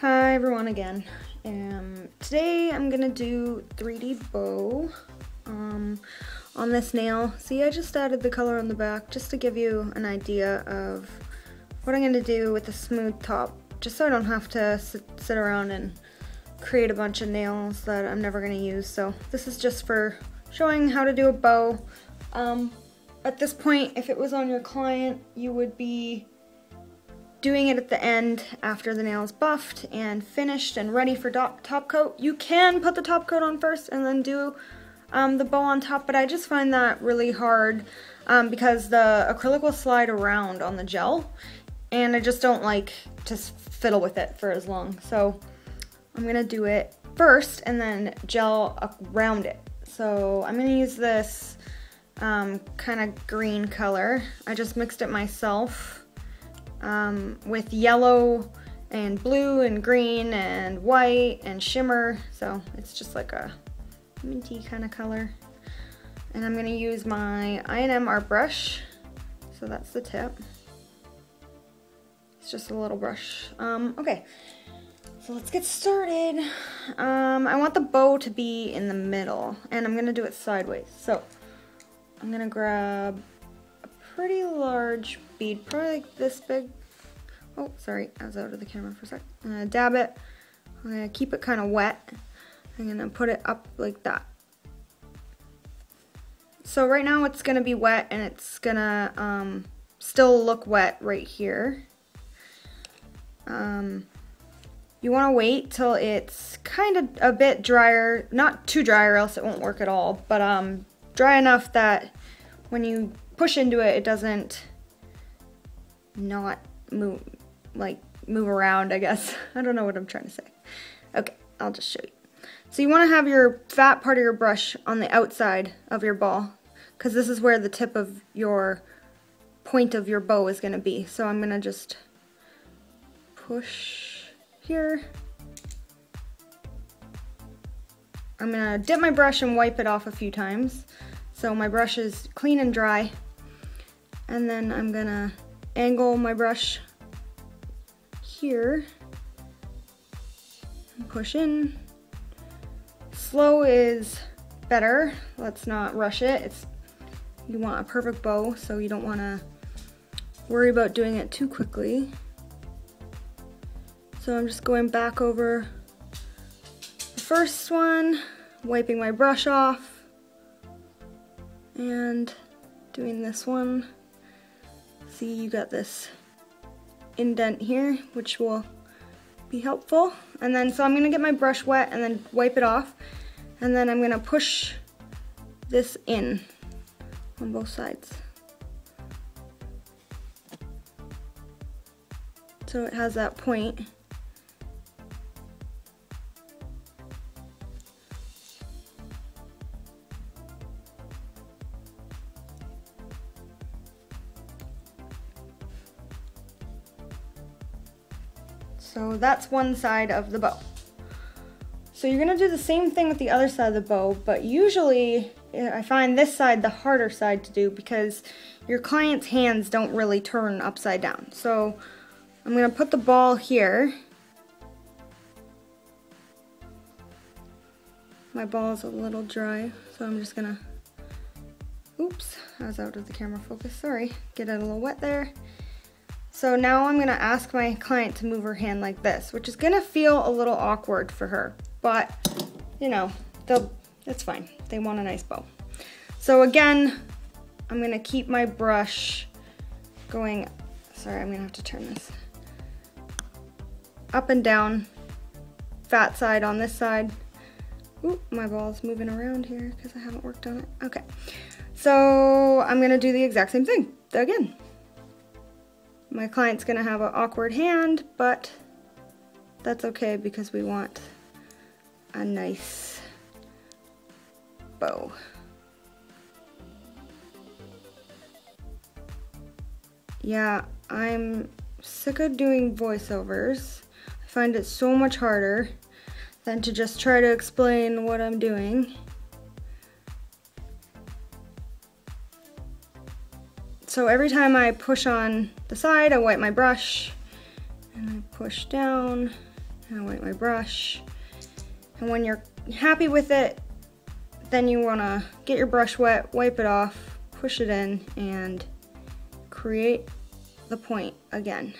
Hi everyone again. Today I'm gonna do 3D bow on this nail. See, I just added the color on the back just to give you an idea of what I'm gonna do with a smooth top, just so I don't have to sit around and create a bunch of nails that I'm never gonna use. So this is just for showing how to do a bow. At this point, if it was on your client, you would be doing it at the end after the nail is buffed and finished and ready for top coat. You can put the top coat on first and then do the bow on top, but I just find that really hard because the acrylic will slide around on the gel and I just don't like to fiddle with it for as long. So I'm gonna do it first and then gel around it. So I'm gonna use this kind of green color. I just mixed it myself. With yellow and blue and green and white and shimmer, so it's just like a minty kind of color. And I'm gonna use my INM art brush, so that's the tip. It's just a little brush. Okay, so let's get started. I want the bow to be in the middle, and I'm gonna do it sideways. So I'm gonna grab a pretty large bead, probably like this big. Oh, sorry, I was out of the camera for a sec. I'm gonna dab it. I'm gonna keep it kind of wet. I'm gonna put it up like that. So right now it's gonna be wet and it's gonna still look wet right here. You wanna wait till it's kind of a bit drier, not too dry or else it won't work at all, but dry enough that when you push into it, it doesn't not move around, I guess. I don't know what I'm trying to say. Okay, I'll just show you. So you want to have your fat part of your brush on the outside of your ball, because this is where the tip of your point of your bow is going to be. So I'm going to just push here. I'm going to dip my brush and wipe it off a few times so my brush is clean and dry. And then I'm going to angle my brush here and push in. Slow is better. Let's not rush it. You want a perfect bow, so you don't want to worry about doing it too quickly. So I'm just going back over the first one, wiping my brush off, and doing this one. See, you got this indent here, which will be helpful. And then, so I'm gonna get my brush wet and then wipe it off. And then I'm gonna push this in on both sides. So it has that point. So that's one side of the bow. So you're gonna do the same thing with the other side of the bow, but usually I find this side the harder side to do because your client's hands don't really turn upside down. So I'm gonna put the ball here. My ball is a little dry, so I'm just gonna, oops, I was out of the camera focus, sorry. Get it a little wet there. So now I'm gonna ask my client to move her hand like this, which is gonna feel a little awkward for her, but you know, it's fine. They want a nice bow. So again, I'm gonna keep my brush going, sorry, I'm gonna have to turn this, up and down, fat side on this side. Ooh, my ball's moving around here because I haven't worked on it. Okay, so I'm gonna do the exact same thing again. My client's gonna have an awkward hand, but that's okay because we want a nice bow. Yeah, I'm sick of doing voiceovers. I find it so much harder than to just try to explain what I'm doing. So every time I push on the side, I wipe my brush and I push down I wipe my brush. And when you're happy with it, then you wanna get your brush wet, wipe it off, push it in, and create the point again.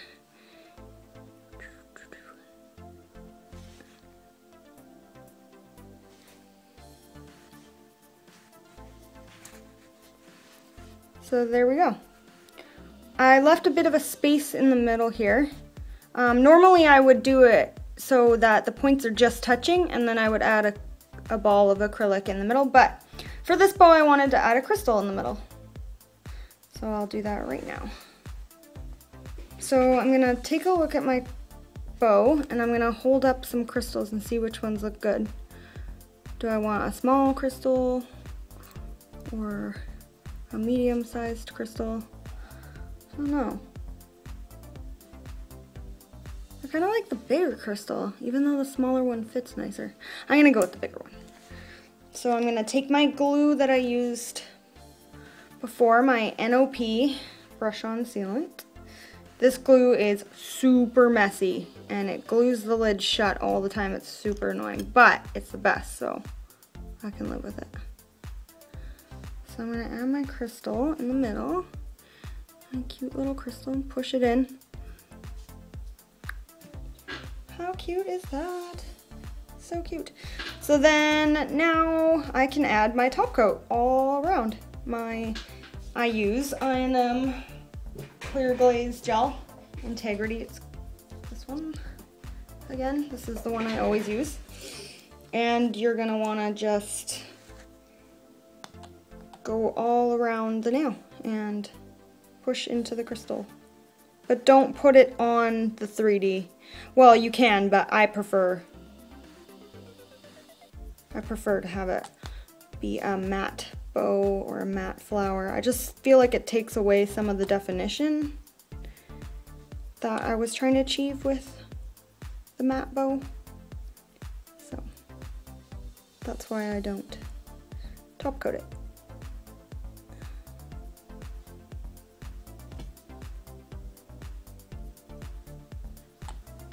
So there we go. I left a bit of a space in the middle here. Normally I would do it so that the points are just touching, and then I would add a ball of acrylic in the middle, but for this bow I wanted to add a crystal in the middle. So I'll do that right now. So I'm gonna take a look at my bow and I'm gonna hold up some crystals and see which ones look good. Do I want a small crystal or a medium-sized crystal? I don't know. I kind of like the bigger crystal, even though the smaller one fits nicer. I'm gonna go with the bigger one. So I'm gonna take my glue that I used before, my NOP brush on sealant. This glue is super messy and it glues the lid shut all the time. It's super annoying, but it's the best, so I can live with it. So I'm gonna add my crystal in the middle, a cute little crystal, and push it in. How cute is that? So cute. So then now I can add my top coat all around. I use INM Clear Glaze Gel Integrity. It's this one. Again, this is the one I always use. And you're gonna wanna just go all around the nail and push into the crystal. But don't put it on the 3D. Well, you can, but I prefer to have it be a matte bow or a matte flower. I just feel like it takes away some of the definition that I was trying to achieve with the matte bow. So that's why I don't top coat it.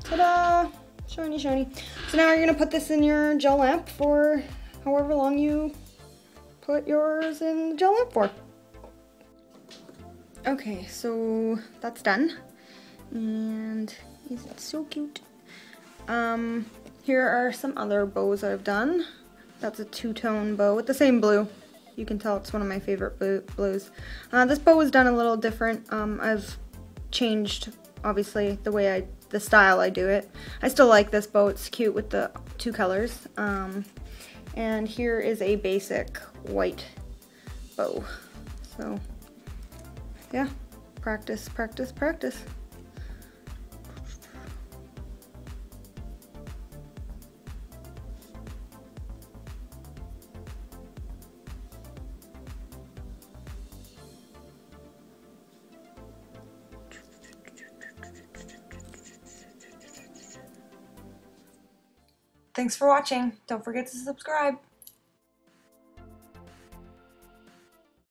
Ta-da! Shiny, shiny. So now you're gonna put this in your gel lamp for however long you put yours in the gel lamp for. Okay, so that's done. And isn't it so cute? Here are some other bows I've done. That's a two-tone bow with the same blue. You can tell it's one of my favorite blues. This bow was done a little different. I've changed, obviously, the style I do it. I still like this bow. It's cute with the two colors. And here is a basic white bow. So yeah, practice, practice, practice. Thanks for watching. Don't forget to subscribe.